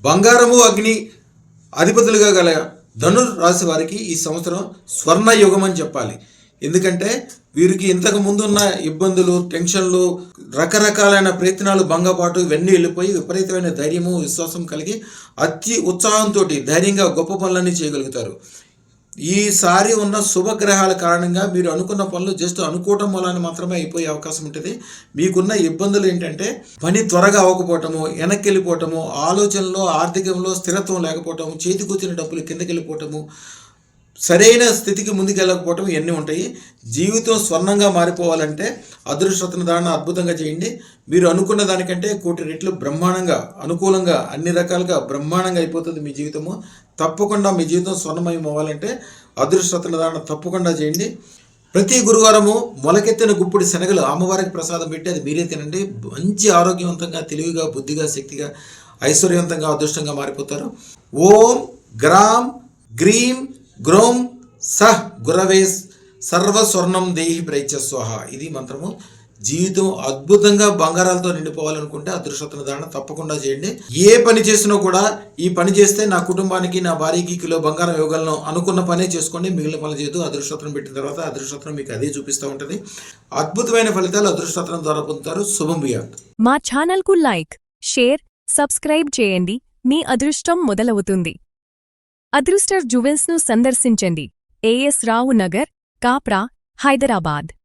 బంగారము అగ్ని అధిపతులుగా గల ధనుర్ రాశి వారికి ఈ సంవత్సరం స్వర్ణ యుగం అని చెప్పాలి. ఎందుకంటే వీరికి ఇంతకు ముందున్న ఇబ్బందులు, టెన్షన్లు, రకరకాలైన ప్రయత్నాలు, భంగపాటు ఇవన్నీ వెళ్ళిపోయి విపరీతమైన ధైర్యము, విశ్వాసం కలిగి అతి ఉత్సాహంతో ధైర్యంగా గొప్ప పనులన్నీ చేయగలుగుతారు. ఈసారి ఉన్న శుభగ్రహాల కారణంగా మీరు అనుకున్న పనులు జస్ట్ అనుకోవటం వలన మాత్రమే అయిపోయే అవకాశం ఉంటుంది. మీకున్న ఇబ్బందులు ఏంటంటే పని త్వరగా అవ్వకపోవటము, వెనక్కి వెళ్ళిపోవటము, ఆలోచనలో ఆర్థికంలో స్థిరత్వం లేకపోవటము, చేతికొచ్చిన డబ్బులు కిందకి వెళ్ళిపోవటము, సరైన స్థితికి ముందుకెళ్ళకపోవటం ఇవన్నీ ఉంటాయి. జీవితం స్వర్ణంగా మారిపోవాలంటే అదృష్టరత్న ధారణ అద్భుతంగా చేయండి. మీరు అనుకున్న దానికంటే 1,000 రెట్లు బ్రహ్మాండంగా, అనుకూలంగా, అన్ని రకాలుగా బ్రహ్మాండంగా అయిపోతుంది మీ జీవితము. తప్పకుండా మీ జీవితం స్వర్ణమయం అవ్వాలంటే అదృష్టరత్న ధారణ తప్పకుండా చేయండి. ప్రతి గురువారము మొలకెత్తిన గుప్పుడు శనగలు అమ్మవారికి ప్రసాదం పెట్టి అది మీరే తినండి. మంచి ఆరోగ్యవంతంగా, తెలివిగా, బుద్ధిగా, శక్తిగా, ఐశ్వర్యవంతంగా, అదృష్టంగా మారిపోతారు. ఓం గ్రామ్ గ్రీం గ్రోం సహ్ గురవే సర్వస్వర్ణం దేహి ప్రైత్య స్వాహ. ఇది మంత్రము. జీవితం అద్భుతంగా బంగారాలతో నిండిపోవాలనుకుంటే అదృష్టరత్న ధారణ తప్పకుండా చేయండి. ఏ పని చేసినా కూడా ఈ పని చేస్తే నా కుటుంబానికి, నా భార్యకి కిలో బంగారం ఇవ్వగలను అనుకున్న పనే చేసుకోండి. మిగిలిన పనులు చేయదు. అదృష్టరత్నం పెట్టిన తర్వాత అదృష్టరత్నం మీకు అదే చూపిస్తూ ఉంటుంది. అద్భుతమైన ఫలితాలు అదృష్టరత్నం ద్వారా పొందుతారు. శుభం భూయాత్. మా ఛానల్కు లైక్, షేర్, సబ్స్క్రైబ్ చేయండి. మీ అదృష్టం మొదలవుతుంది. అదృష్ట జ్యువెల్స్ను సందర్శించండి. ఏఎస్ రావు నగర్, కాప్రా, హైదరాబాద్.